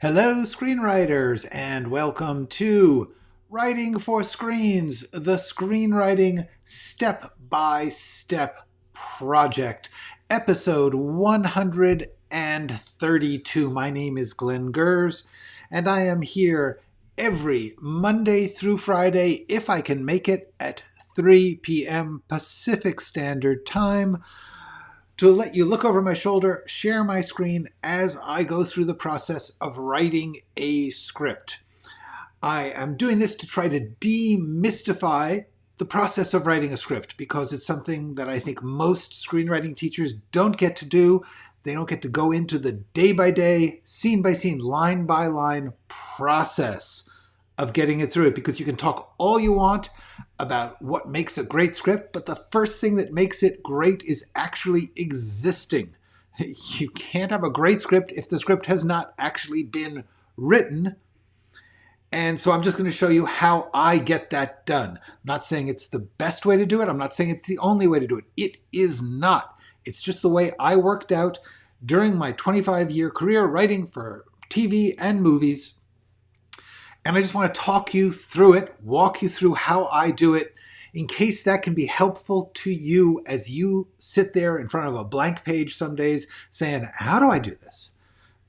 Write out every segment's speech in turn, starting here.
Hello, screenwriters, and welcome to Writing for Screens, the screenwriting step-by-step project, episode 132. My name is Glenn Gers, and I am here every Monday through Friday, if I can make it, at 3 p.m. Pacific Standard Time, to let you look over my shoulder, share my screen as I go through the process of writing a script. I am doing this to try to demystify the process of writing a script because it's something that I think most screenwriting teachers don't get to do. They don't get to go into the day-by-day, scene-by-scene, line-by-line process of getting it through it, because you can talk all you want about what makes a great script, but the first thing that makes it great is actually existing. You can't have a great script if the script has not actually been written. And so I'm just going to show you how I get that done. I'm not saying it's the best way to do it. I'm not saying it's the only way to do it. It is not. It's just the way I worked out during my 25-year career writing for TV and movies. And I just want to talk you through it, walk you through how I do it, in case that can be helpful to you as you sit there in front of a blank page some days saying, how do I do this?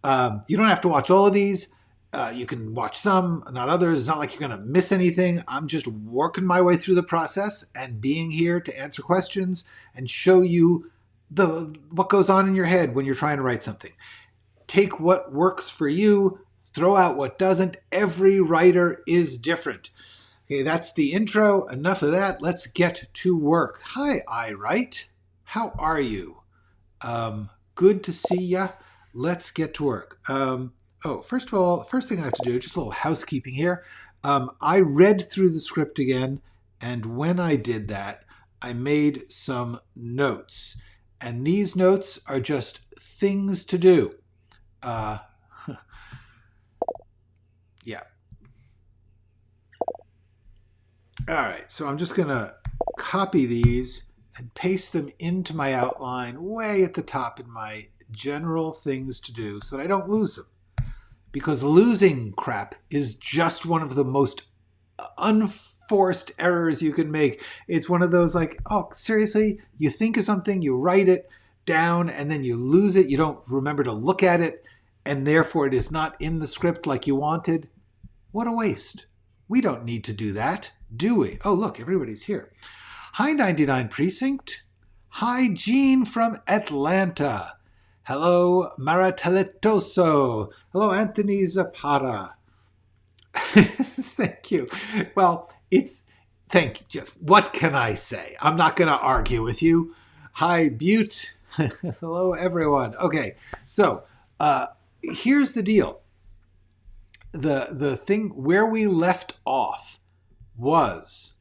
You don't have to watch all of these. You can watch some, not others. It's not like you're going to miss anything. I'm just working my way through the process and being here to answer questions and show you what goes on in your head when you're trying to write something. Take what works for you. Throw out what doesn't. Every writer is different. Okay, that's the intro. Enough of that. Let's get to work. Hi, I write. How are you? Good to see ya. Let's get to work. First of all, the first thing I have to do, just a little housekeeping here. I read through the script again, and when I did that, I made some notes. And these notes are just things to do. Yeah. All right, so I'm just going to copy these and paste them into my outline way at the top in my general things to do so that I don't lose them. Because losing crap is just one of the most unforced errors you can make. It's one of those like, oh, seriously? You think of something, you write it down, and then you lose it. You don't remember to look at it, and therefore it is not in the script like you wanted. What a waste. We don't need to do that, do we? Oh, look, everybody's here. Hi, 99 Precinct. Hi, Jean from Atlanta. Hello, Maratelitoso. Hello, Anthony Zapata. Thank you. Well, thank you, Jeff. What can I say? I'm not going to argue with you. Hi, Butte. Hello, everyone. Okay, so here's the deal. The thing where we left off was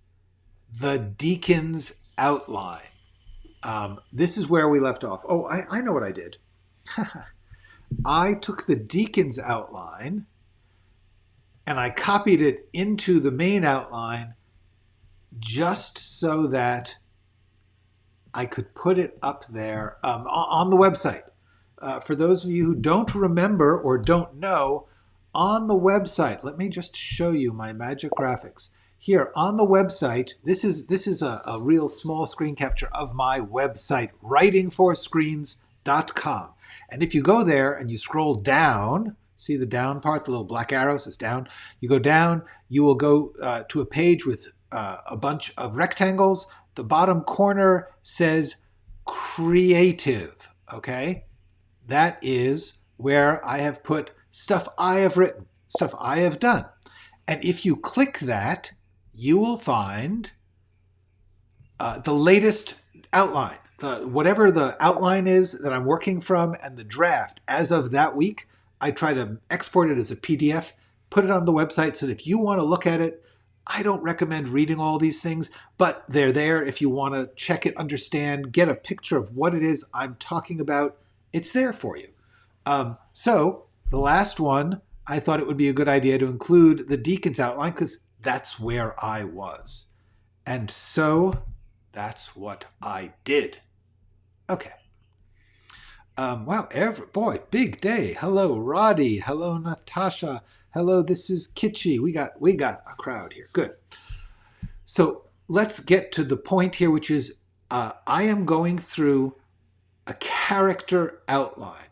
the Deakins Outline. This is where we left off. Oh, I know what I did. I took the Deakins Outline and I copied it into the main outline just so that I could put it up there on the website. For those of you who don't remember or don't know, on the website, let me just show you my magic graphics. Here on the website, this is a real small screen capture of my website, writingforscreens.com. And if you go there and you scroll down, see the down part, the little black arrow says down. You go down, you will go to a page with a bunch of rectangles. The bottom corner says creative, okay? That is where I have put stuff I have written, stuff I have done. And if you click that, you will find the latest outline, whatever the outline is that I'm working from, and the draft as of that week. I try to export it as a PDF, put it on the website so that if you want to look at it, I don't recommend reading all these things, but they're there if you want to check it, understand, get a picture of what it is I'm talking about. It's there for you. So the last one, I thought it would be a good idea to include the Deakins Outline because that's where I was. And so that's what I did. Okay. Wow, boy, big day. Hello, Roddy. Hello, Natasha. Hello, this is Kitschy. We got a crowd here. Good. So let's get to the point here, which is I am going through a character outline,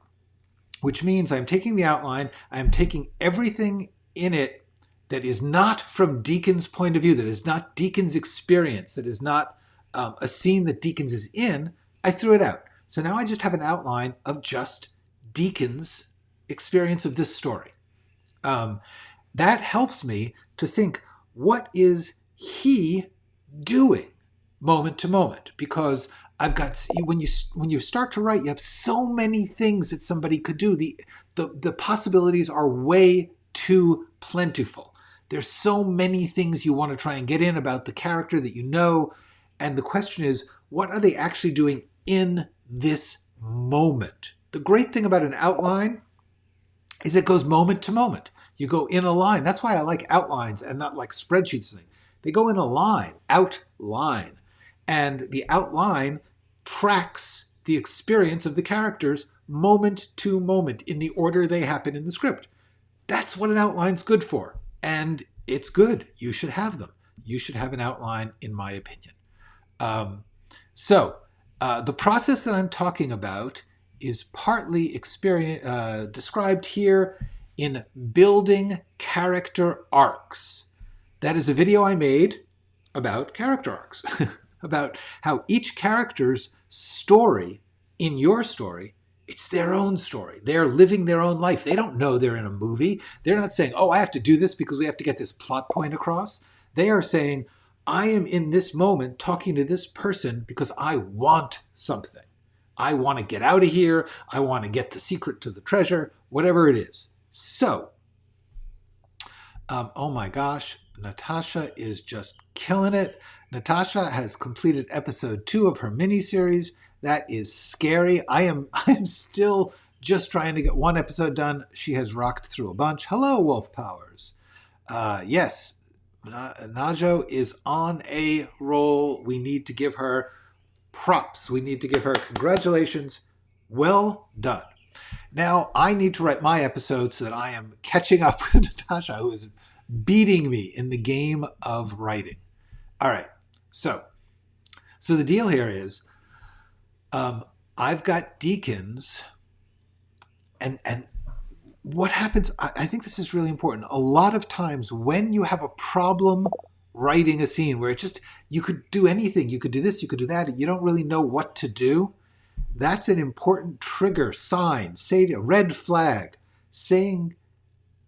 which means I'm taking the outline, I'm taking everything in it that is not from Deakins' point of view, that is not Deakins' experience, that is not a scene that Deakins is in. I threw it out. So now I just have an outline of just Deakins' experience of this story. That helps me to think, what is he doing moment to moment? Because I've got, when you start to write, you have so many things that somebody could do. The possibilities are way too plentiful. There's so many things you want to try and get in about the character that you know. And the question is, what are they actually doing in this moment? The great thing about an outline is it goes moment to moment. You go in a line. That's why I like outlines and not like spreadsheets. They go in a line, outline. And the outline tracks the experience of the characters moment to moment in the order they happen in the script. That's what an outline's good for. And it's good. You should have them. You should have an outline, in my opinion. The process that I'm talking about is partly described here in building character arcs. That is a video I made about character arcs, about how each character's story in your story, it's their own story. They're living their own life. They don't know they're in a movie. They're not saying, oh, I have to do this because we have to get this plot point across. They are saying, I am in this moment talking to this person because I want something. I want to get out of here. I want to get the secret to the treasure, whatever it is. So, oh my gosh, Natasha is just killing it. Natasha has completed episode 2 of her miniseries. That is scary. I'm still just trying to get one episode done. She has rocked through a bunch. Hello, Wolf Powers. Yes, Najo is on a roll. We need to give her props. We need to give her congratulations. Well done. Now I need to write my episode so that I am catching up with Natasha, who is beating me in the game of writing. All right. So the deal here is I've got Deakins, and what happens, I think this is really important. A lot of times when you have a problem writing a scene where you could do anything, you could do this, you could do that, you don't really know what to do, that's an important trigger, sign, say a red flag, saying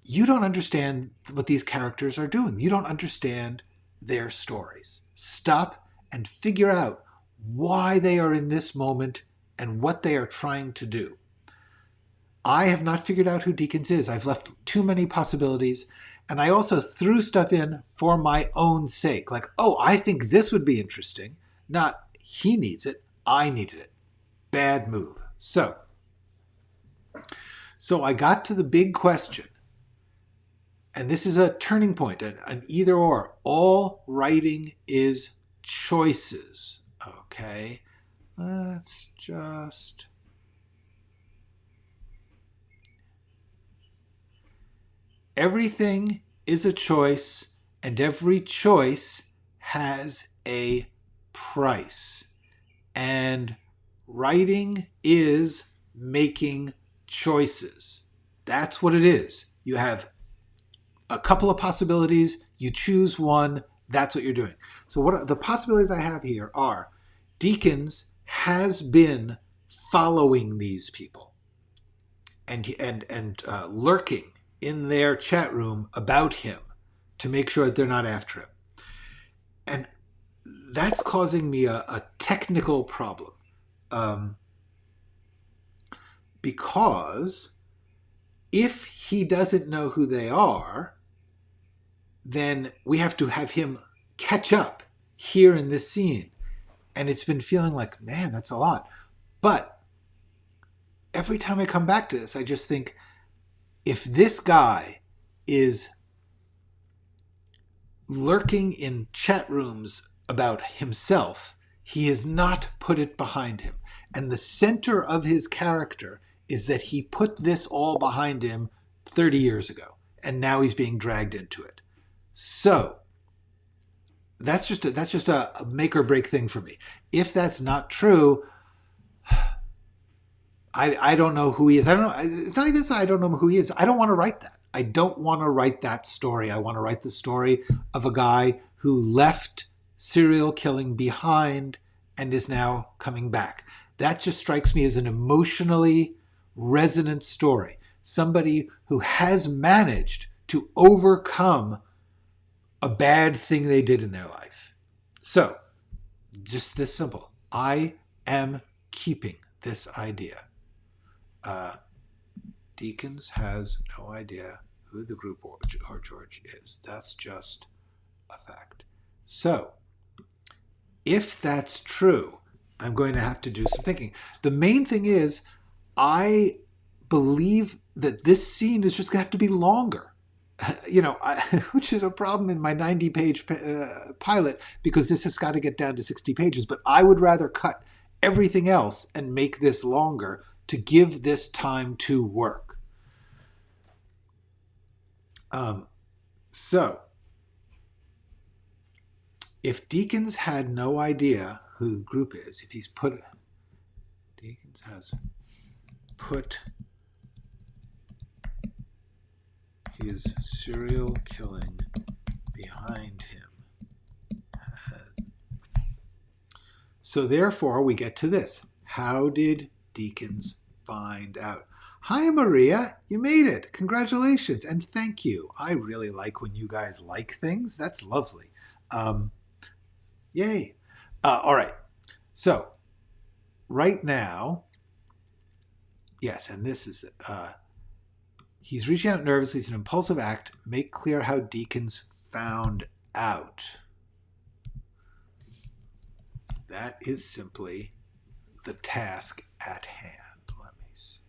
you don't understand what these characters are doing. You don't understand their stories. Stop and figure out why they are in this moment and what they are trying to do. I have not figured out who Deakins is. I've left too many possibilities. And I also threw stuff in for my own sake. Like, oh, I think this would be interesting. Not he needs it, I needed it. Bad move. So I got to the big question. And this is a turning point, an either or. All writing is choices. Okay. Let's just... Everything is a choice, and every choice has a price. And writing is making choices. That's what it is. You have a couple of possibilities, you choose one, that's what you're doing. So what the possibilities I have here are Deakins has been following these people and lurking in their chat room about him to make sure that they're not after him. And that's causing me a technical problem. Because if he doesn't know who they are, then we have to have him catch up here in this scene. And it's been feeling like, man, that's a lot. But every time I come back to this, I just think, if this guy is lurking in chat rooms about himself, he has not put it behind him. And the center of his character is that he put this all behind him 30 years ago, and now he's being dragged into it. So that's just a make or break thing for me. If that's not true, I don't know who he is. I don't know. It's not even that I don't know who he is. I don't want to write that. I don't want to write that story. I want to write the story of a guy who left serial killing behind and is now coming back. That just strikes me as an emotionally resonant story. Somebody who has managed to overcome a bad thing they did in their life. So, just this simple. I am keeping this idea. Deakins has no idea who the group or George is. That's just a fact. So, if that's true, I'm going to have to do some thinking. The main thing is, I believe that this scene is just going to have to be longer. Which is a problem in my 90-page pilot, because this has got to get down to 60 pages. But I would rather cut everything else and make this longer to give this time to work. So, if Deakins had no idea who the group is, if he's Deakins has put his serial killing behind him. So therefore, we get to this. How did Deakins find out? Hi, Maria. You made it. Congratulations. And thank you. I really like when you guys like things. That's lovely. Yay. All right. So right now, yes, and this is... he's reaching out nervously. It's an impulsive act. Make clear how Deakins found out. That is simply the task at hand. Let me see.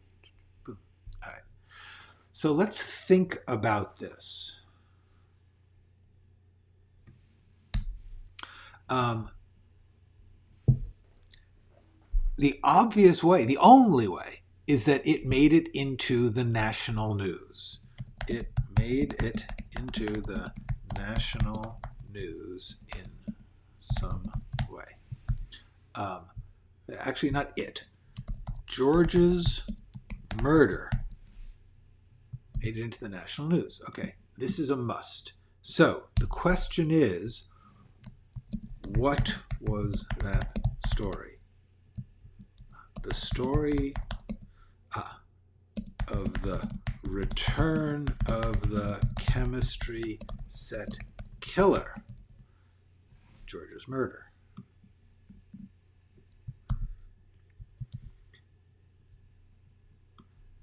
Boom. All right. So let's think about this. The obvious way, the only way, is that it made it into the national news. It made it into the national news in some way. Actually, not it. George's murder made it into the national news. Okay, this is a must. So the question is, what was that story? The story of the return of the chemistry set killer, George's murder.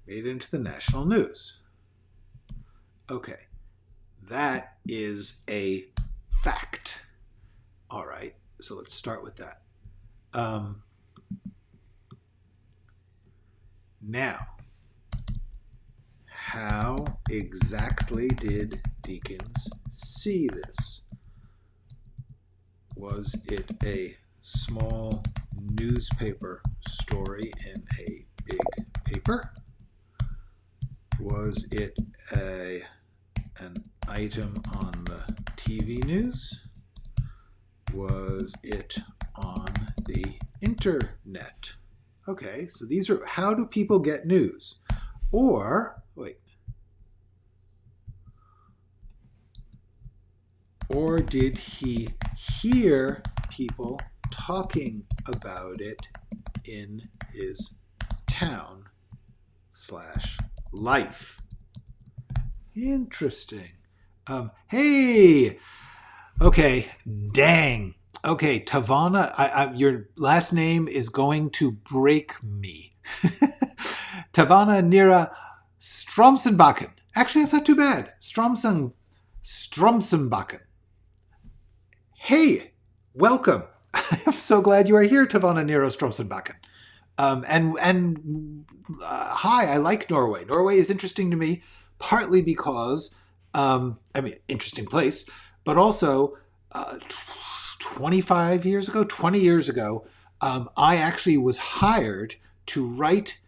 Made it into the national news. Okay, that is a fact. All right, so let's start with that. Now, how exactly did Deakins see this? Was it a small newspaper story in a big paper? Was it an item on the TV news? Was it on the internet? Okay, so these are, how do people get news? Or did he hear people talking about it in his town/life? Interesting. Hey! Okay, dang. Okay, Tavana, your last name is going to break me. Tavana Nira Stromsenbakken. Actually, that's not too bad. Stromsenbakken. Hey, welcome. I'm so glad you are here, Tavana Nira Stromsenbakken. Hi, I like Norway. Norway is interesting to me, partly because, interesting place, but also 20 years ago, I actually was hired to write,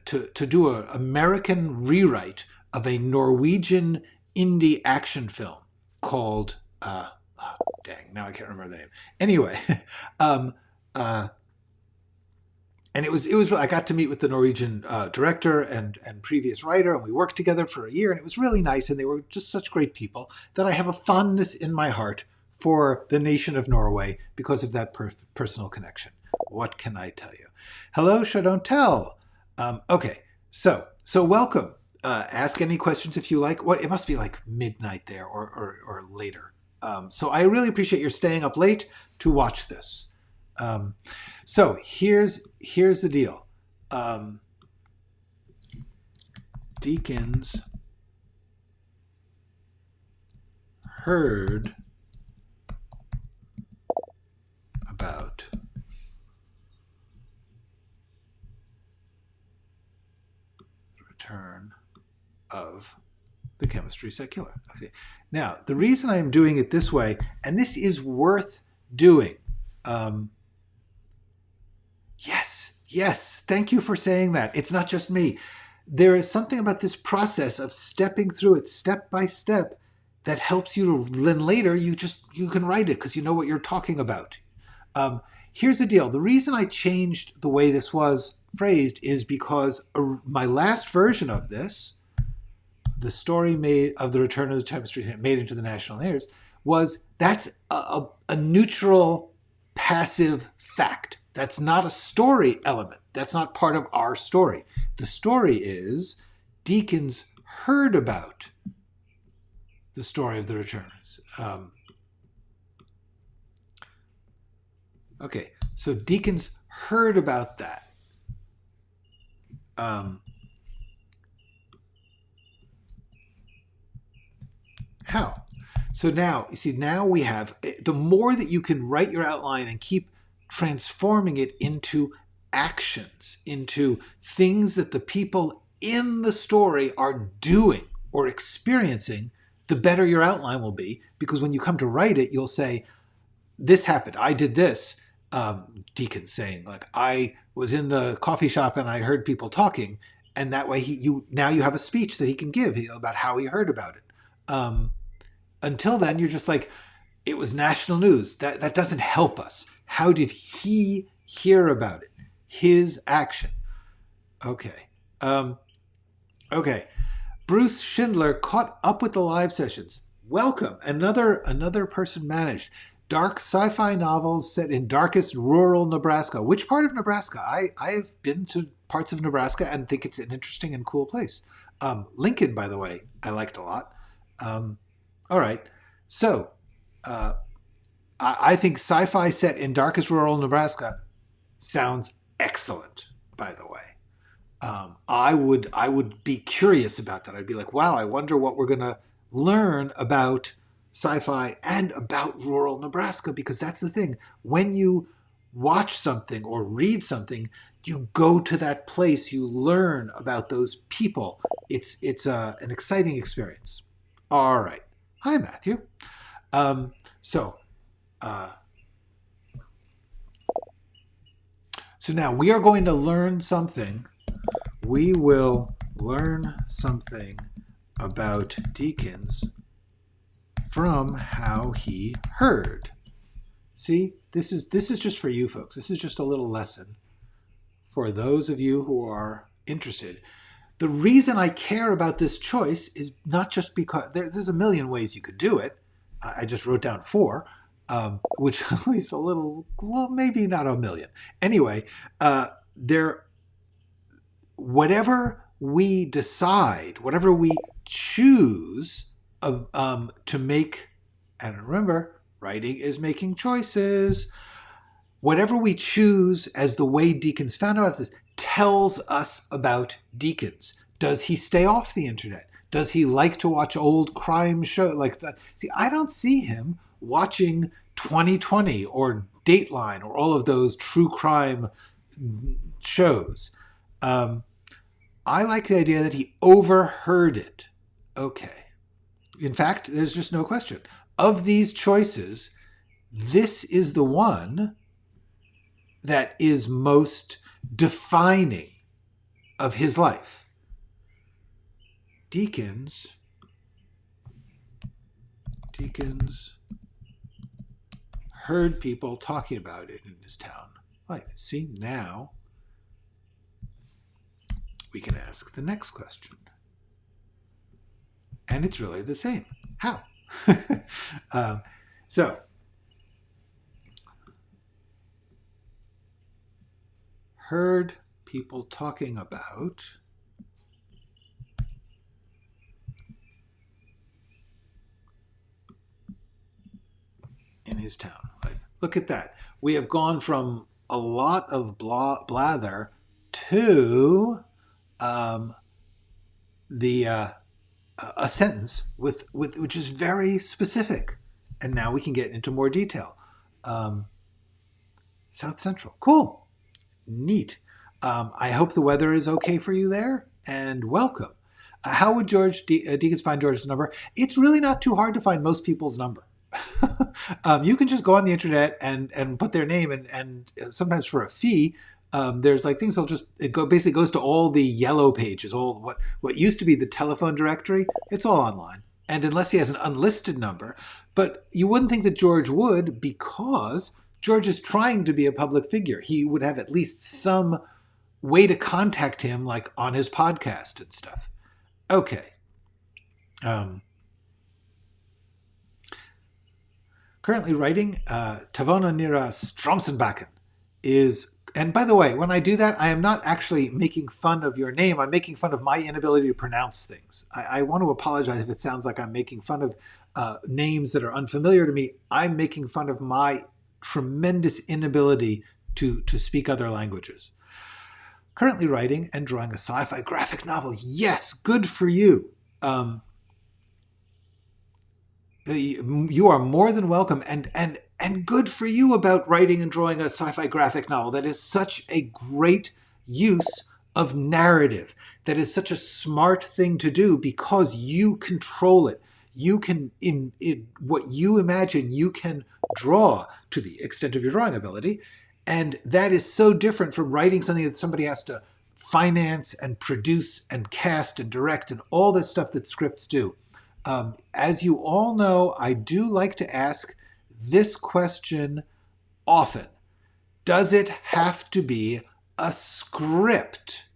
to do an American rewrite of a Norwegian indie action film called, oh, dang, now I can't remember the name. Anyway, and it was I got to meet with the Norwegian director and previous writer, and we worked together for a year, and it was really nice, and they were just such great people that I have a fondness in my heart for the nation of Norway because of that personal connection. What can I tell you? Hello, show don't tell. Okay, so welcome. Ask any questions if you like. What, it must be like midnight there or later. So I really appreciate your staying up late to watch this. So here's the deal. Deakins heard about the return of the chemistry secular. Okay. Now, the reason I am doing it this way, and this is worth doing. Yes, thank you for saying that. It's not just me. There is something about this process of stepping through it step by step that helps you to, then later you can write it because you know what you're talking about. Here's the deal. The reason I changed the way this was phrased is because my last version of this, the story made of the return of the chemistry made into the national airs, that's a neutral passive fact. That's not a story element. That's not part of our story. The story is Deakins heard about the story of the returners. Okay, so Deakins heard about that. How? So now, you see, now we have, the more that you can write your outline and keep transforming it into actions, into things that the people in the story are doing or experiencing, the better your outline will be. Because when you come to write it, you'll say, this happened, I did this. Deakins saying, like, I was in the coffee shop and I heard people talking, and that way now you have a speech that he can give about how he heard about it. Until then, you're just like, it was national news. That doesn't help us. How did he hear about it? His action. Okay. Okay. Bruce Schindler caught up with the live sessions. Welcome. Another person managed. Dark sci-fi novels set in darkest rural Nebraska. Which part of Nebraska? I've been to parts of Nebraska and think it's an interesting and cool place. Lincoln, by the way, I liked a lot. All right. So I think sci-fi set in darkest rural Nebraska sounds excellent, by the way. I would be curious about that. I'd be like, wow, I wonder what we're going to learn about sci-fi and about rural Nebraska, because that's the thing. When you watch something or read something, you go to that place, you learn about those people. It's an exciting experience. All right. Hi, Matthew. So now we are going to learn something. We will learn something about Deakins from how he heard. See, this is just for you folks. This is just a little lesson for those of you who are interested. The reason I care about this choice is not just because there's a million ways you could do it. I just wrote down 4, which leaves a little, well, maybe not a million. Anyway, whatever we decide, whatever we choose to make, and remember, writing is making choices. Whatever we choose as the way Deakins found out this tells us about Deakins. Does he stay off the internet? Does he like to watch old crime shows like that? See, I don't see him watching 2020 or Dateline or all of those true crime shows. I like the idea that he overheard it. Okay. In fact, there's just no question. Of these choices, this is the one that is most defining of his life? Deakins heard people talking about it in his town. Like, see, now we can ask the next question. And it's really the same. How? So, heard people talking about in his town. Like, look at that. We have gone from a lot of blather to a sentence with which is very specific. And now we can get into more detail. South Central. Cool. Neat. I hope the weather is okay for you there, and welcome. How would Deakins find George's number? It's really not too hard to find most people's number. You can just go on the internet and put their name, and sometimes for a fee, there's like things basically goes to all the yellow pages, all what used to be the telephone directory. It's all online. And unless he has an unlisted number, but you wouldn't think that George would, because George is trying to be a public figure. He would have at least some way to contact him, like on his podcast and stuff. Okay. Currently writing Tavona Nira Stromsenbakken is, and by the way, when I do that, I am not actually making fun of your name. I'm making fun of my inability to pronounce things. I want to apologize if it sounds like I'm making fun of names that are unfamiliar to me. I'm making fun of my tremendous inability to speak other languages. Currently writing and drawing a sci-fi graphic novel. Yes, good for you. You are more than welcome, and good for you about writing and drawing a sci-fi graphic novel. That is such a great use of narrative. That is such a smart thing to do because you control it. You can, in what you imagine, you can draw to the extent of your drawing ability. And that is so different from writing something that somebody has to finance and produce and cast and direct and all this stuff that scripts do. As you all know, I do like to ask this question often. Does it have to be a script?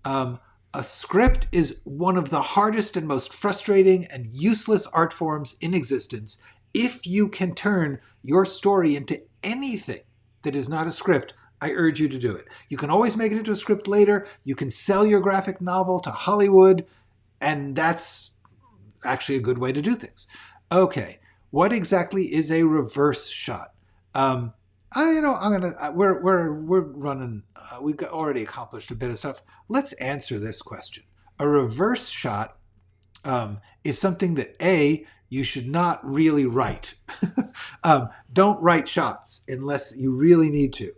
A script is one of the hardest and most frustrating and useless art forms in existence. If you can turn your story into anything that is not a script, I urge you to do it. You can always make it into a script later. You can sell your graphic novel to Hollywood, and that's actually a good way to do things. Okay, what exactly is a reverse shot? We're running. We've already accomplished a bit of stuff. Let's answer this question. A reverse shot is something that you should not really write. Don't write shots unless you really need to.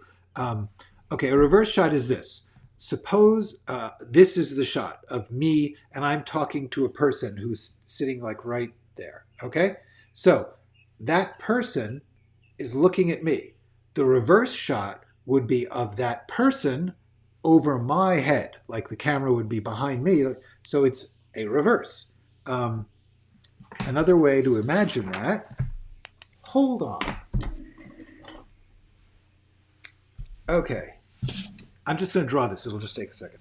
Okay, a reverse shot is this. Suppose this is the shot of me and I'm talking to a person who's sitting like right there, okay? So that person is looking at me. The reverse shot would be of that person over my head, like the camera would be behind me. So it's a reverse. Another way to imagine that, hold on. Okay, I'm just going to draw this. It'll just take a second.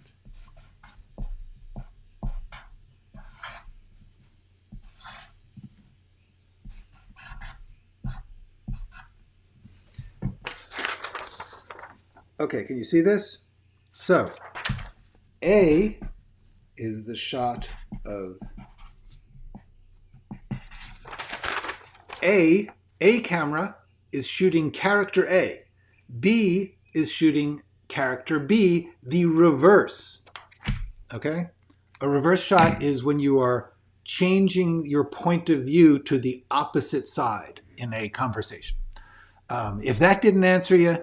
Okay, can you see this? So, A is the shot of A camera is shooting character A. B is shooting character B, the reverse. Okay? A reverse shot is when you are changing your point of view to the opposite side in a conversation. If that didn't answer you,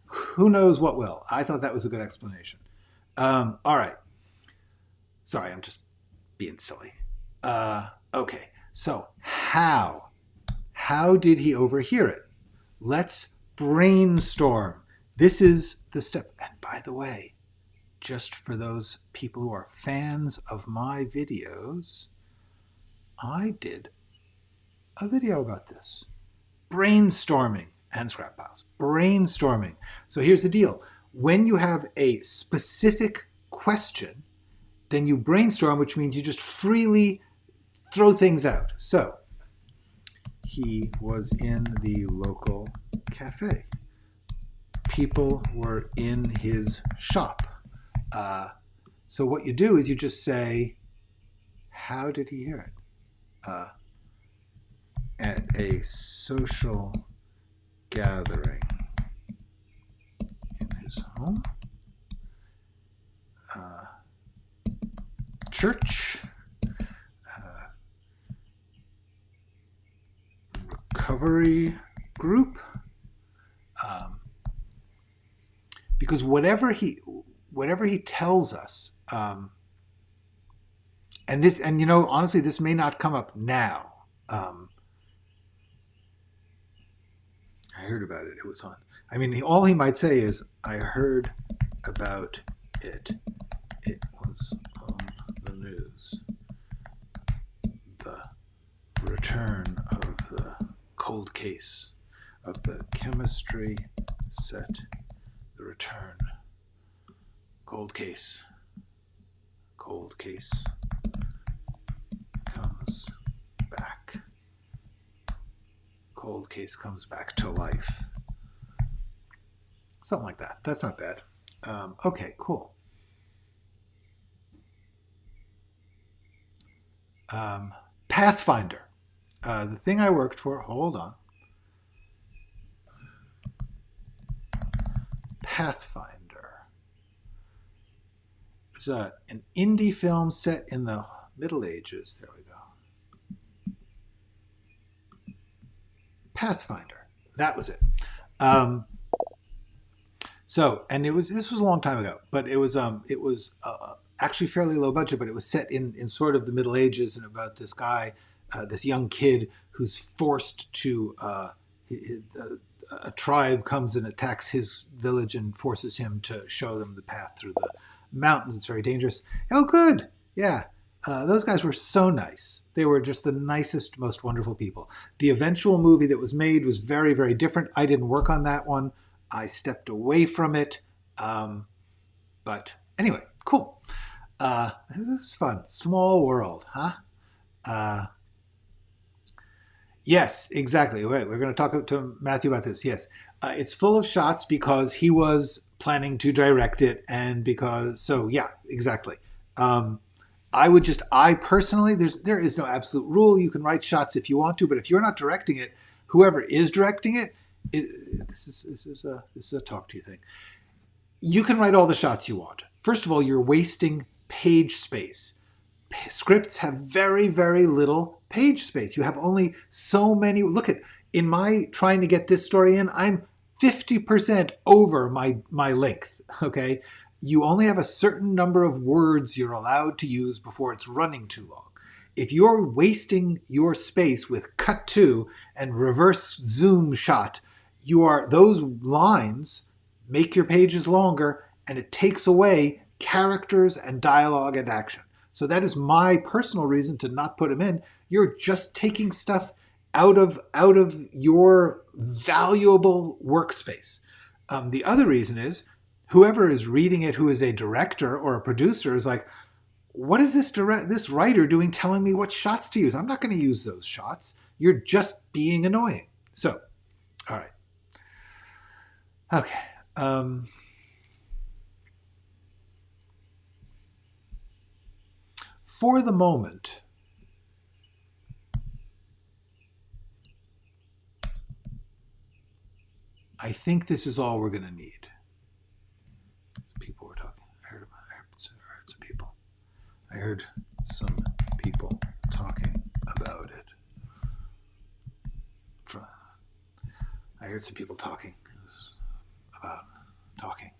who knows what will? I thought that was a good explanation. All right. Sorry, I'm just being silly. Okay, so how? How did he overhear it? Let's brainstorm. This is the step. And by the way, just for those people who are fans of my videos, I did a video about this. Brainstorming and scrap piles. Brainstorming. So here's the deal. When you have a specific question, then you brainstorm, which means you just freely throw things out. So, he was in the local cafe. People were in his shop. So what you do is you just say, how did he hear it? At a social gathering in his home. Church. Recovery group. Because whatever he tells us, and you know, honestly, this may not come up now. I heard about it. It was on. I mean, all he might say is, I heard about it. It was on the news. The return of the cold case of the chemistry set. The return. Cold case. Cold case comes back. Cold case comes back to life. Something like that. That's not bad. Okay, cool. Pathfinder. The thing I worked for, hold on. Pathfinder. It's an indie film set in the Middle Ages. There we go. Pathfinder. That was it. So, and this was a long time ago, but it was actually fairly low budget, but it was set in sort of the Middle Ages and about this guy, this young kid who's forced to, a tribe comes and attacks his village and forces him to show them the path through the mountains. It's very dangerous. Oh, good. Yeah. Those guys were so nice. They were just the nicest, most wonderful people. The eventual movie that was made was very, very different. I didn't work on that one. I stepped away from it. But anyway, cool. This is fun. Small world, huh? Yes, exactly. Wait, we're going to talk to Matthew about this. Yes. It's full of shots because he was planning to direct it and because, so yeah, exactly. I personally, there is no absolute rule. You can write shots if you want to, but if you're not directing it, whoever is directing it, this is a talk to you thing. You can write all the shots you want. First of all, you're wasting page space. Scripts have very, very little page space. You have only so many. Look at, in my trying to get this story in, I'm 50% over my length, okay? You only have a certain number of words you're allowed to use before it's running too long. If you're wasting your space with cut to and reverse zoom shot, those lines make your pages longer and it takes away characters and dialogue and action. So that is my personal reason to not put them in. You're just taking stuff out of your valuable workspace. The other reason is whoever is reading it, who is a director or a producer, is like, what is this writer doing telling me what shots to use? I'm not going to use those shots. You're just being annoying. So, all right. Okay. For the moment, I think this is all we're going to need. Some people were talking. I heard some people. I heard some people talking about it. I heard some people talking. It was about talking.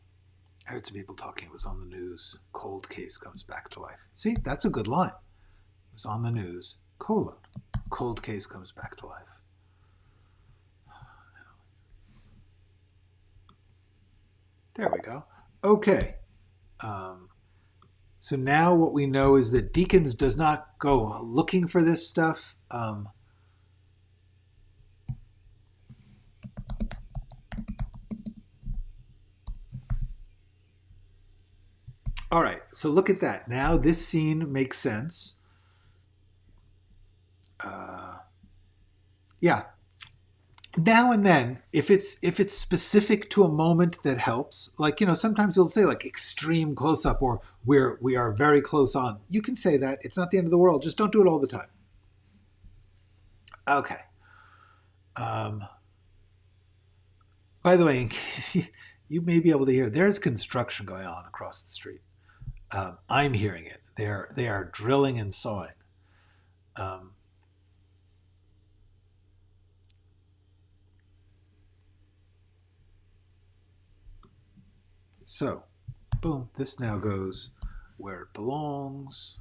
I heard some people talking. It was on the news. Cold case comes back to life. See, that's a good line. It was on the news. : Cold case comes back to life. There we go. Okay. So now what we know is that Deakins does not go looking for this stuff. All right, so look at that. Now this scene makes sense. Yeah. Now and then, if it's specific to a moment that helps, like, sometimes you'll say like extreme close up or we are very close on. You can say that. It's not the end of the world. Just don't do it all the time. Okay. By the way, you may be able to hear there's construction going on across the street. I'm hearing it. They are drilling and sawing. So, boom, this now goes where it belongs.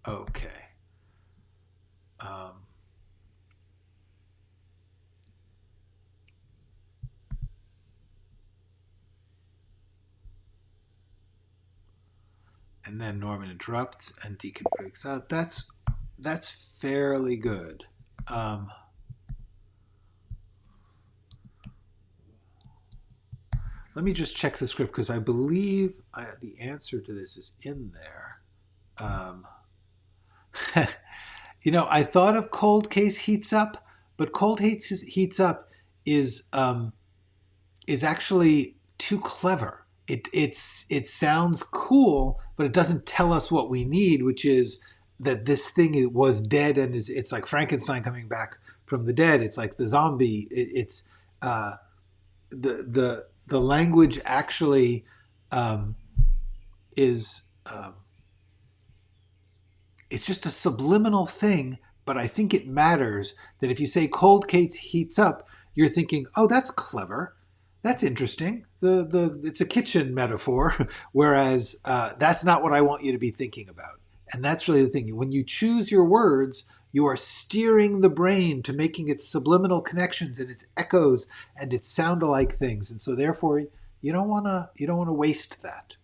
Okay. And then Norman interrupts and Deacon freaks out. That's fairly good. Let me just check the script because I believe the answer to this is in there. I thought of Cold Case Heats Up, but Cold Case Heats Up is actually too clever. It sounds cool, but it doesn't tell us what we need, which is that this thing was dead and it's like Frankenstein coming back from the dead. It's like the zombie. It's the language actually is it's just a subliminal thing, but I think it matters that if you say Cold Case Heats Up, you're thinking, oh, that's clever. That's interesting. It's a kitchen metaphor, whereas that's not what I want you to be thinking about. And that's really the thing. When you choose your words, you are steering the brain to making its subliminal connections and its echoes and its sound-alike things. And so therefore, you don't want to waste that.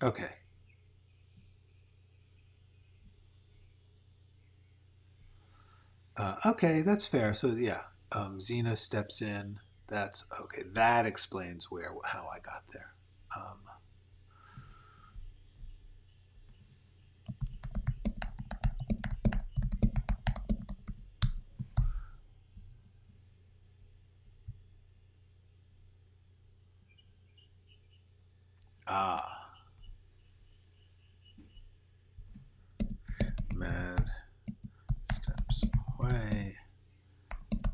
Okay. Okay, that's fair. So yeah, Xena steps in. That's okay. That explains how I got there. Mad steps away.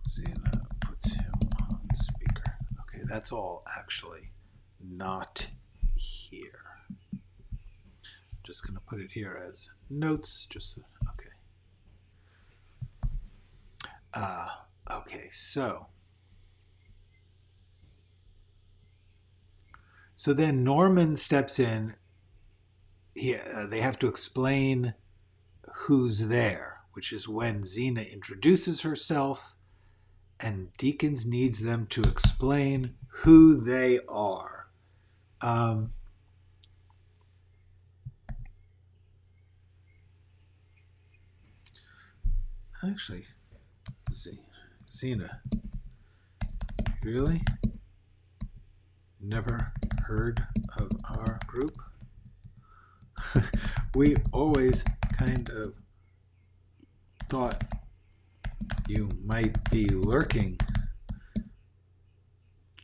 Xena puts him on speaker. Okay, that's all actually not here. Just going to put it here as notes. Okay. Okay, so then Norman steps in. They have to explain who's there, which is when Xena introduces herself, and Deakins needs them to explain who they are. Actually, Xena, really? Never heard of our group? We always kind of thought you might be lurking,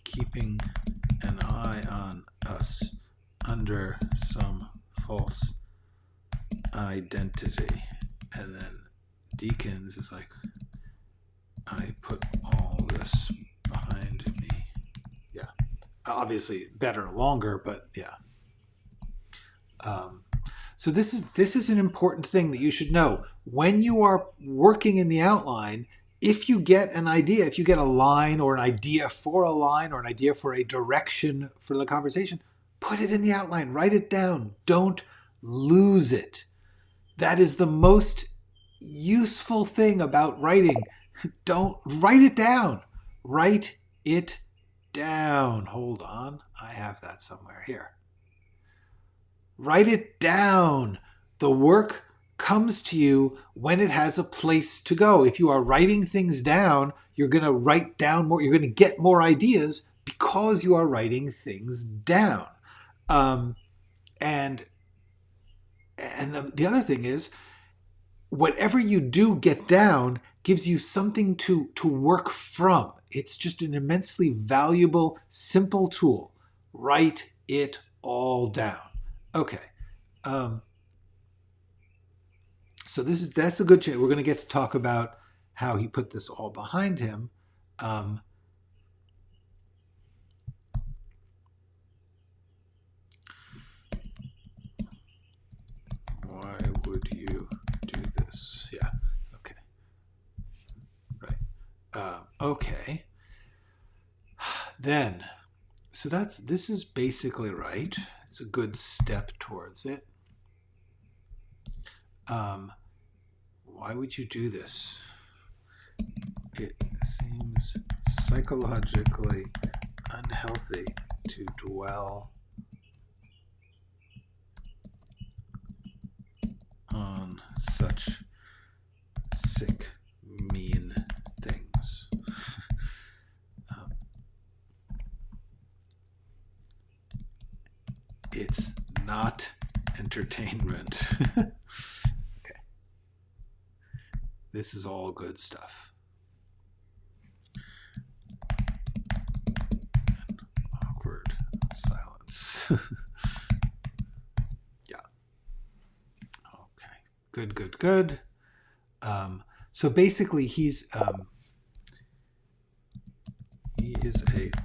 keeping an eye on us under some false identity. And then Deakins is like, I put all this behind me. Yeah. Obviously better longer, but yeah. So this is an important thing that you should know. When you are working in the outline, if you get an idea, if you get a line or an idea for a line or an idea for a direction for the conversation, put it in the outline, write it down. Don't lose it. That is the most useful thing about writing. Don't write it down. Write it down. Hold on. I have that somewhere here. Write it down. The work comes to you when it has a place to go. If you are writing things down, you're going to write down more. You're going to get more ideas because you are writing things down. And the other thing is, whatever you do get down gives you something to work from. It's just an immensely valuable, simple tool. Write it all down. Okay. So that's a good chance. We're going to get to talk about how he put this all behind him. Why would you do this? Yeah. Okay. Right. Okay. Then, so this is basically right. It's a good step towards it. Why would you do this? It seems psychologically unhealthy to dwell on such sick, mean things. It's not entertainment. Okay. This is all good stuff. And awkward silence. Yeah. Okay. Good. So basically, he is a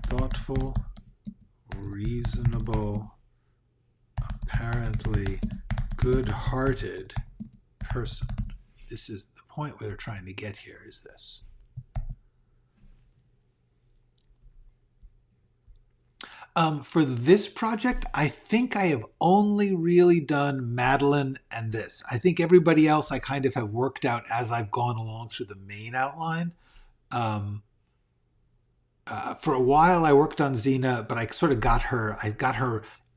thoughtful, reasonable, apparently good-hearted person. This is the point we're trying to get here, is this. For this project, I think I have only really done Madeline and this. I think everybody else I kind of have worked out as I've gone along through the main outline. For a while I worked on Xena, but I sort of got her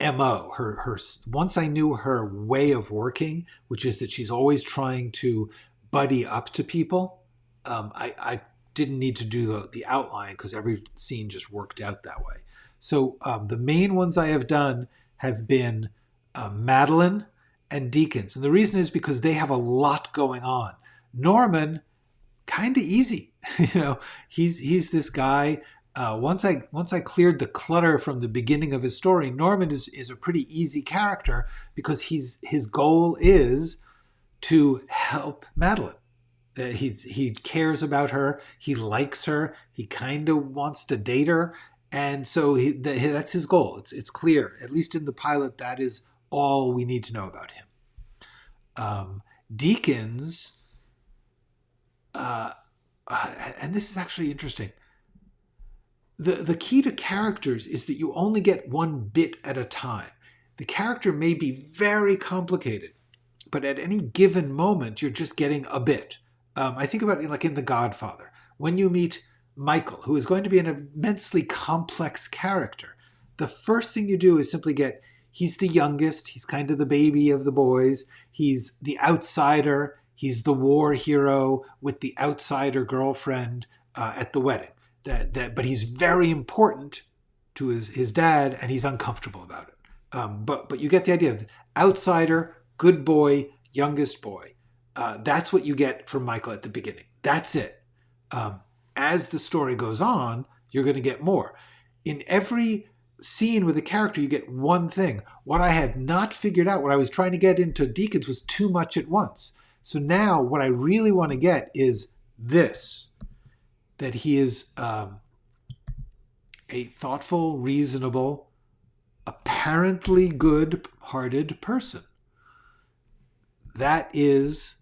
MO, her once I knew her way of working, which is that she's always trying to buddy up to people. I didn't need to do the outline because every scene just worked out that way. So the main ones I have done have been Madeline and Deakins. And the reason is because they have a lot going on. Norman, kind of easy. He's this guy. Once I cleared the clutter from the beginning of his story, Norman is a pretty easy character because his goal is to help Madeline. He cares about her. He likes her. He kind of wants to date her. And so that's his goal. It's clear, at least in the pilot, that is all we need to know about him. Deakins, and this is actually interesting. The key to characters is that you only get one bit at a time. The character may be very complicated, but at any given moment, you're just getting a bit. I think about it like in The Godfather. When you meet Michael, who is going to be an immensely complex character, the first thing you do is simply he's the youngest, he's kind of the baby of the boys, he's the outsider, he's the war hero with the outsider girlfriend at the wedding. But he's very important to his dad, and he's uncomfortable about it. But you get the idea of outsider, good boy, youngest boy. That's what you get from Michael at the beginning. That's it. As the story goes on, you're going to get more. In every scene with a character, you get one thing. What I had not figured out, what I was trying to get into Deakins, was too much at once. So now what I really want to get is this, that he is a thoughtful, reasonable, apparently good-hearted person. That is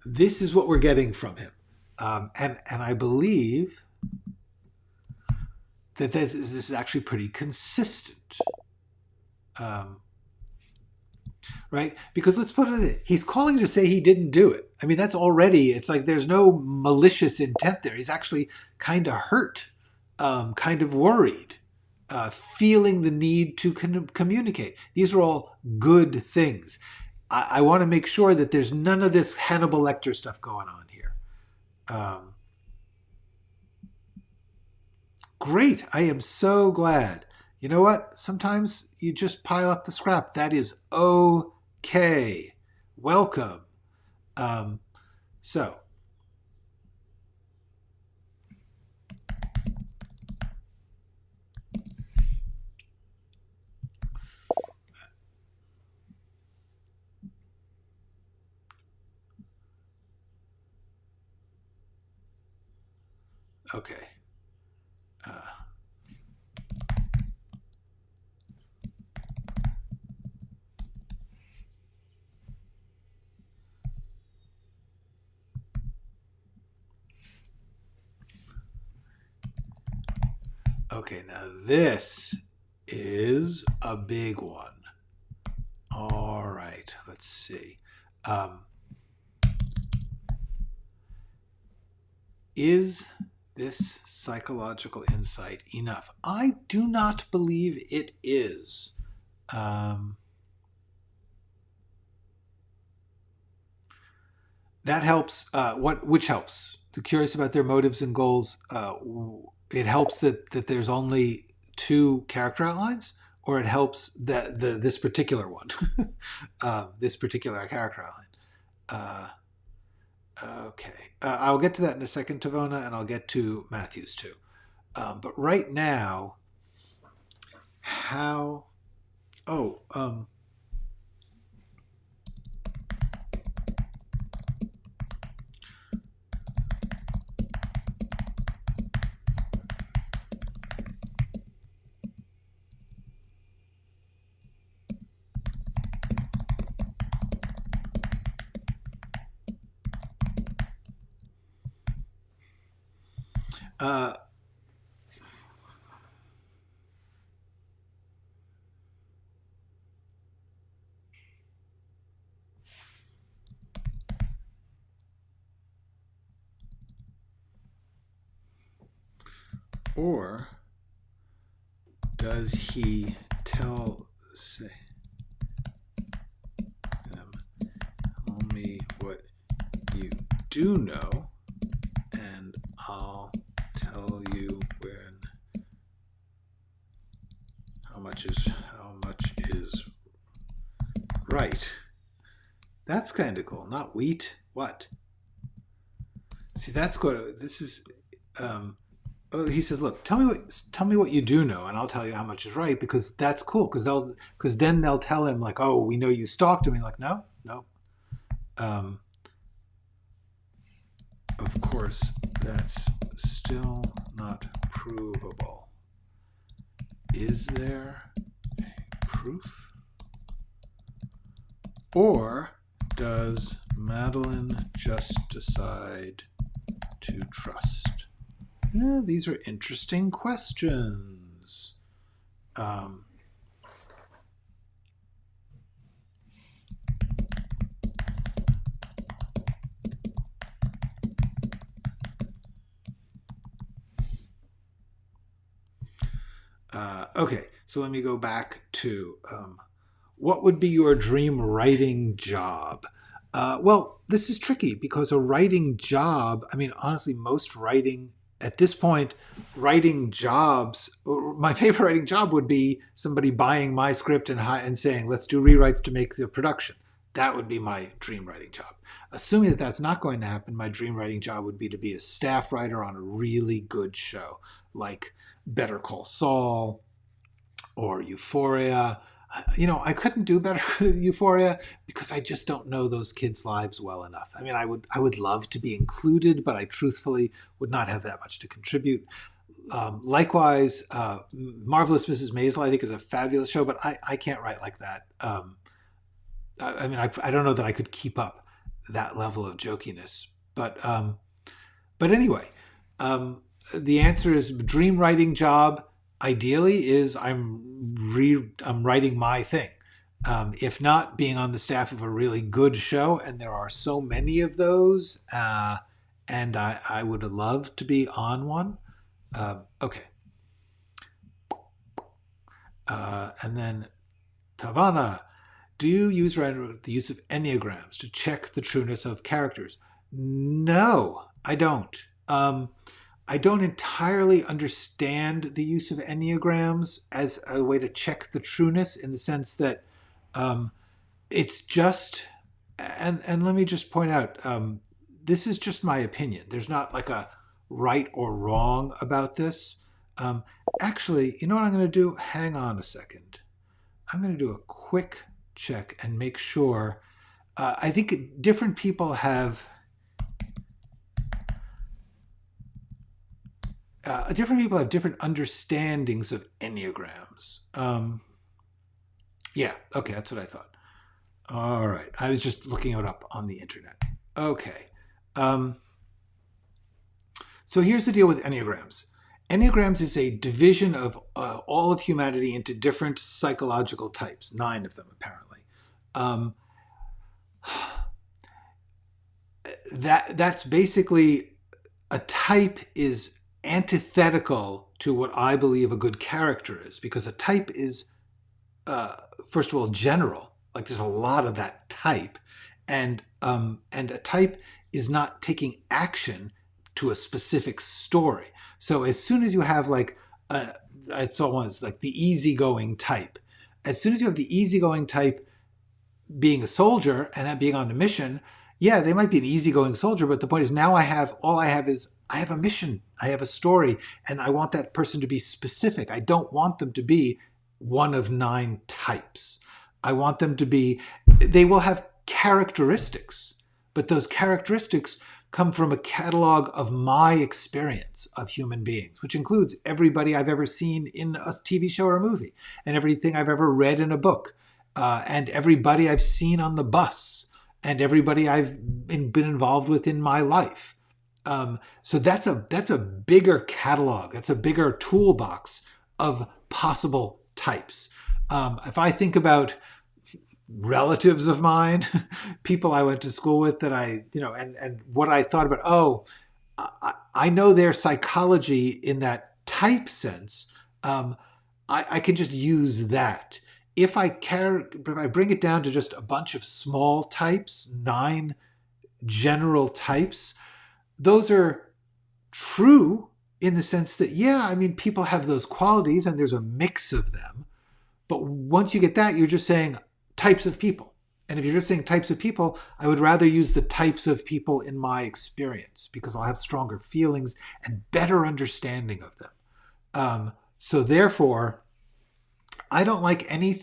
this is what we're getting from him. And I believe that this is actually pretty consistent. Right? Because let's put it, he's calling to say he didn't do it. I mean, that's already, it's like there's no malicious intent there. He's actually kind of hurt, kind of worried, feeling the need to communicate. These are all good things. I want to make sure that there's none of this Hannibal Lecter stuff going on here. Great. I am so glad. You know what? Sometimes you just pile up the scrap. That is okay. Welcome. So. Okay. Okay, now this is a big one. All right, let's see. Is this psychological insight enough? I do not believe it is. That helps. Which helps? The curious about their motives and goals. It helps that there's only 2 character outlines, or it helps that this particular one, this particular character outline. Okay, I'll get to that in a second, Tavona, and I'll get to Matthew's too. But right now, how? Oh. Or does he tell me what you do know, and I'll tell you when how much is right. That's kind of cool. Not wheat. What? See, that's good. This is. He says, "Look, tell me what you do know, and I'll tell you how much is right." Because that's cool. Because then they'll tell him like, "Oh, we know you stalked him." And like, no. Of course, that's still not provable. Is there a proof? Or does Madeline just decide to trust? Yeah, these are interesting questions. Okay, so let me go back to what would be your dream writing job? Well, this is tricky because a writing job, I mean, honestly, most writing at this point, writing jobs, my favorite writing job would be somebody buying my script and saying, let's do rewrites to make the production. That would be my dream writing job. Assuming that that's not going to happen, my dream writing job would be to be a staff writer on a really good show, like Better Call Saul or Euphoria. You know, I couldn't do better Euphoria because I just don't know those kids' lives well enough. I mean, I would love to be included, but I truthfully would not have that much to contribute. Likewise, Marvelous Mrs. Maisel, I think, is a fabulous show, but I can't write like that. I mean, I don't know that I could keep up that level of jokiness. But anyway, the answer is dream writing job. Ideally, is I'm writing my thing. If not, being on the staff of a really good show, and there are so many of those, and I would love to be on one. Okay. And then Tavana, do you use the use of Enneagrams to check the trueness of characters? No, I don't. I don't entirely understand the use of Enneagrams as a way to check the trueness, in the sense that it's just, and let me just point out, this is just my opinion. There's not like a right or wrong about this. Actually, you know what I'm going to do? Hang on a second. I'm going to do a quick check and make sure. I think different people have different understandings of Enneagrams. Yeah, okay, that's what I thought. All right, I was just looking it up on the internet. Okay. So here's the deal with Enneagrams. Enneagrams is a division of all of humanity into different psychological types, 9 of them apparently. That's basically, a type is antithetical to what I believe a good character is, because a type is, first of all, general. Like, there's a lot of that type, and a type is not taking action to a specific story. So as soon as you have like, I saw one, it's like the easygoing type. As soon as you have the easygoing type being a soldier and being on a mission, yeah, they might be an easygoing soldier, but the point is, now I have a mission, I have a story, and I want that person to be specific. I don't want them to be one of 9 types. I want them to be, they will have characteristics, but those characteristics come from a catalog of my experience of human beings, which includes everybody I've ever seen in a TV show or a movie, and everything I've ever read in a book, and everybody I've seen on the bus, and everybody I've been involved with in my life. So that's a bigger catalog. That's a bigger toolbox of possible types. If I think about relatives of mine, people I went to school with that and what I thought about, I know their psychology in that type sense. I can just use that. If I bring it down to just a bunch of small types, 9 general types, those are true in the sense that, yeah, I mean, people have those qualities and there's a mix of them. But once you get that, you're just saying types of people. And if you're just saying types of people, I would rather use the types of people in my experience, because I'll have stronger feelings and better understanding of them. So therefore, I don't like any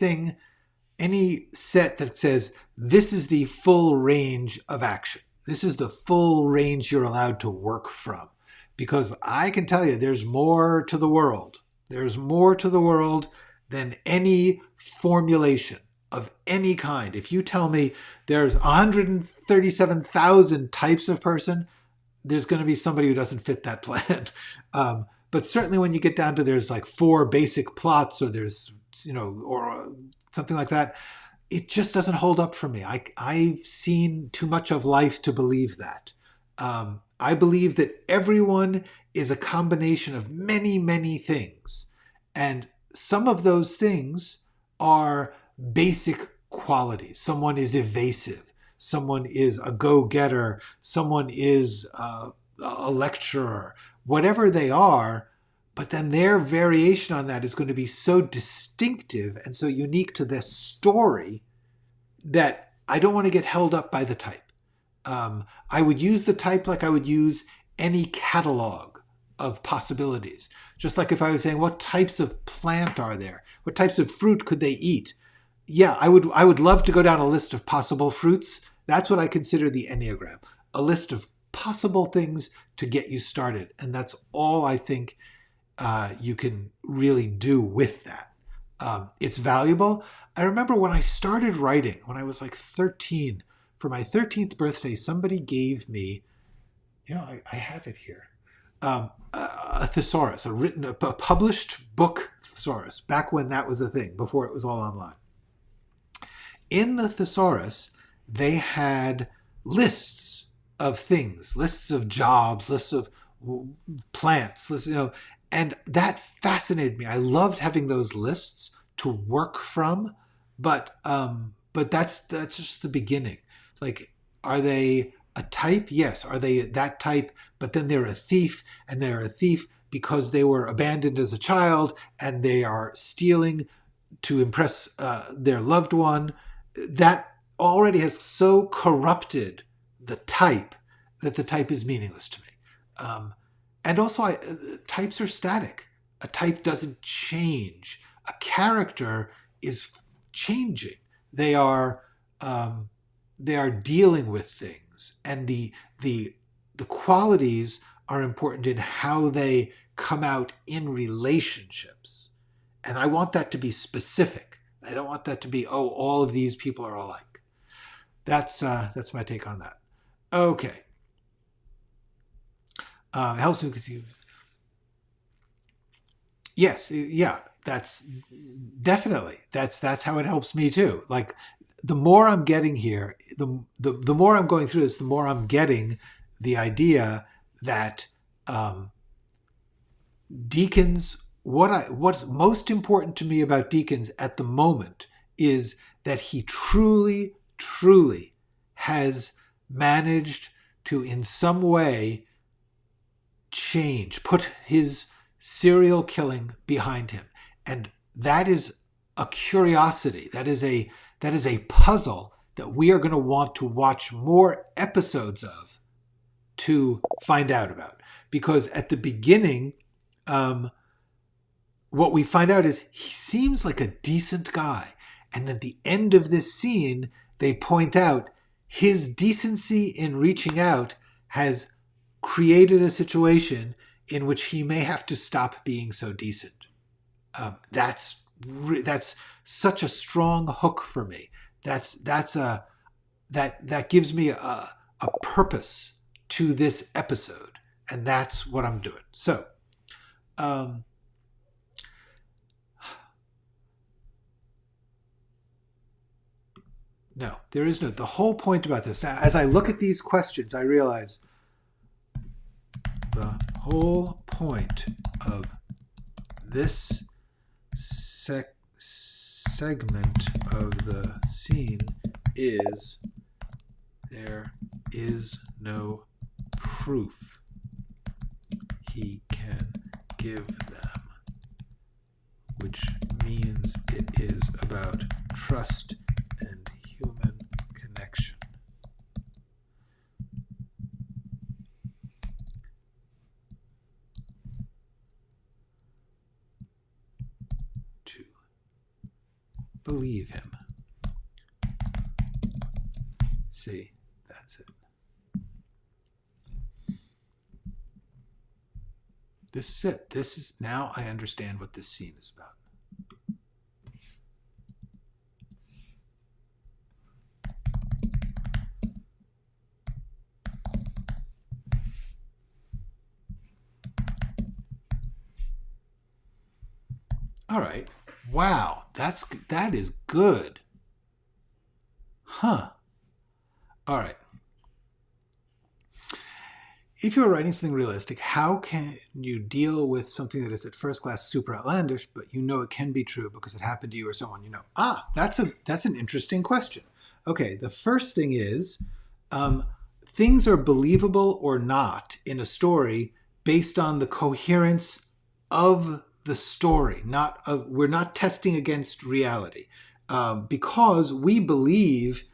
set that says this is the full range of action. This is the full range you're allowed to work from. Because I can tell you, there's more to the world. There's more to the world than any formulation of any kind. If you tell me there's 137,000 types of person, there's going to be somebody who doesn't fit that plan. But certainly when you get down to there's like 4 basic plots, or there's, or something like that, it just doesn't hold up for me. I've seen too much of life to believe that. I believe that everyone is a combination of many, many things. And some of those things are basic qualities. Someone is evasive. Someone is a go-getter. Someone is a lecturer. Whatever they are, but then their variation on that is going to be so distinctive and so unique to this story that I don't want to get held up by the type. I would use the type like I would use any catalog of possibilities. Just like if I was saying, what types of plant are there? What types of fruit could they eat? Yeah, I would love to go down a list of possible fruits. That's what I consider the Enneagram. A list of possible things to get you started. And that's all I think you can really do with that. It's valuable. I remember when I started writing, when I was like 13, for my 13th birthday, somebody gave me, I have it here. a thesaurus, a published book thesaurus, back when that was a thing, before it was all online. In the thesaurus, they had lists of things, lists of jobs, lists of plants, lists, and that fascinated me. I loved having those lists to work from, but that's just the beginning. Like, are they a type? Yes. Are they that type? But then they're a thief, and they're a thief because they were abandoned as a child, and they are stealing to impress their loved one. That already has so corrupted the type that the type is meaningless to me. And also, types are static. A type doesn't change. A character is changing. They are dealing with things, and the qualities are important in how they come out in relationships. And I want that to be specific. I don't want that to be, oh, all of these people are alike. That's my take on that. Okay. Helps me because you. Yes, yeah, that's definitely that's how it helps me too. Like, the more I'm getting here, the more I'm going through this, the more I'm getting the idea that Deakins. What's most important to me about Deakins at the moment is that he truly, truly has managed to, in some way, put his serial killing behind him. And that is a curiosity. That is a puzzle that we are going to want to watch more episodes of to find out about. Because at the beginning, what we find out is he seems like a decent guy. And at the end of this scene, they point out his decency in reaching out has created a situation in which he may have to stop being so decent. That's such a strong hook for me. That gives me a purpose to this episode, and that's what I'm doing. So, no, there is no. The whole point about this. Now, as I look at these questions, I realize the whole point of this segment of the scene is there is no proof he can give them, which means it is about trust and human connection. To believe him. See, that's it. This is it. This is, now I understand what this scene is about. All right. Wow, that is good. Huh. All right. If you're writing something realistic, how can you deal with something that is at first glance super outlandish, but you know it can be true because it happened to you or someone you know? That's an interesting question. Okay, the first thing is, things are believable or not in a story based on the coherence of the story. We're not testing against reality, because we believe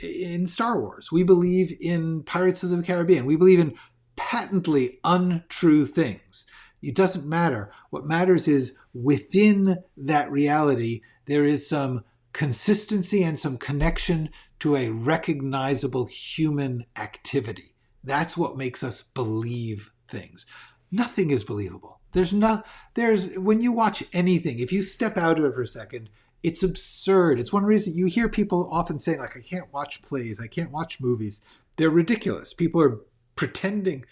in Star Wars. We believe in Pirates of the Caribbean. We believe in patently untrue things. It doesn't matter. What matters is within that reality, there is some consistency and some connection to a recognizable human activity. That's what makes us believe things. Nothing is believable. When you watch anything, if you step out of it for a second, it's absurd. It's one reason you hear people often saying, like, I can't watch plays, I can't watch movies. They're ridiculous. People are pretending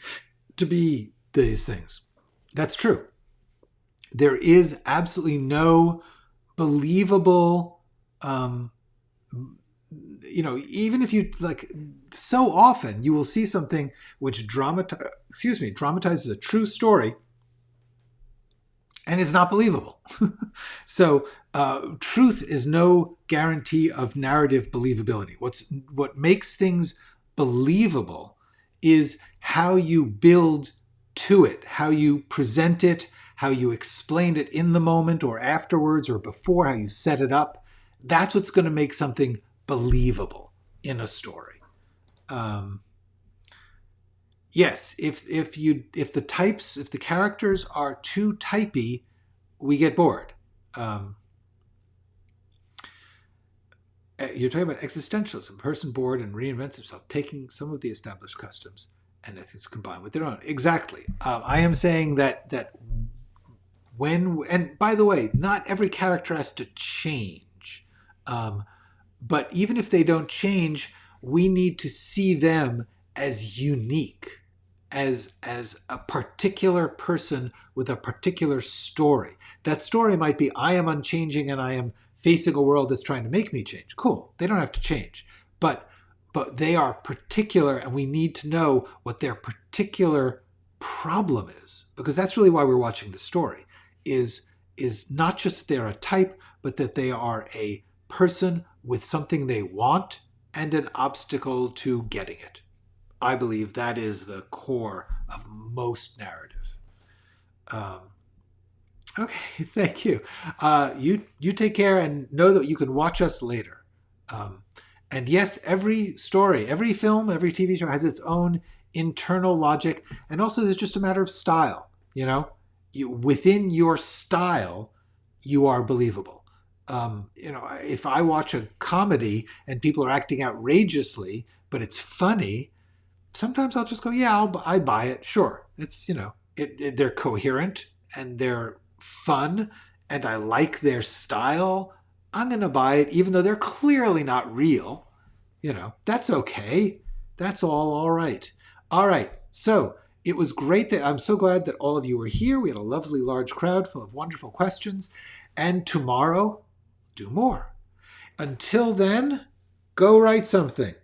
to be these things. That's true. There is absolutely no believable, even if you so often you will see something which dramatizes a true story and is not believable. So truth is no guarantee of narrative believability. What makes things believable is how you build to it, how you present it, how you explain it in the moment or afterwards or before, how you set it up. That's what's going to make something believable in a story. Yes, if the characters are too typey, we get bored. You're talking about existentialism, a person bored and reinvents himself, taking some of the established customs and ethics combined with their own. Exactly. I am saying that when, and by the way, not every character has to change. But even if they don't change, we need to see them as unique, as a particular person with a particular story. That story might be, I am unchanging and I am facing a world that's trying to make me change. Cool. They don't have to change. But they are particular, and we need to know what their particular problem is, because that's really why we're watching the story, is not just that they're a type, but that they are a person with something they want and an obstacle to getting it. I believe that is the core of most narrative. Okay, thank you. You take care and know that you can watch us later. And yes, every story, every film, every TV show has its own internal logic, and also it's just a matter of style. Within your style, you are believable. If I watch a comedy and people are acting outrageously, but it's funny, sometimes I'll just go, yeah, I buy it. Sure. It's, they're coherent and they're fun and I like their style. I'm going to buy it, even though they're clearly not real. That's okay. That's all right. All right. So it was great I'm so glad that all of you were here. We had a lovely large crowd full of wonderful questions. And tomorrow, do more. Until then, go write something.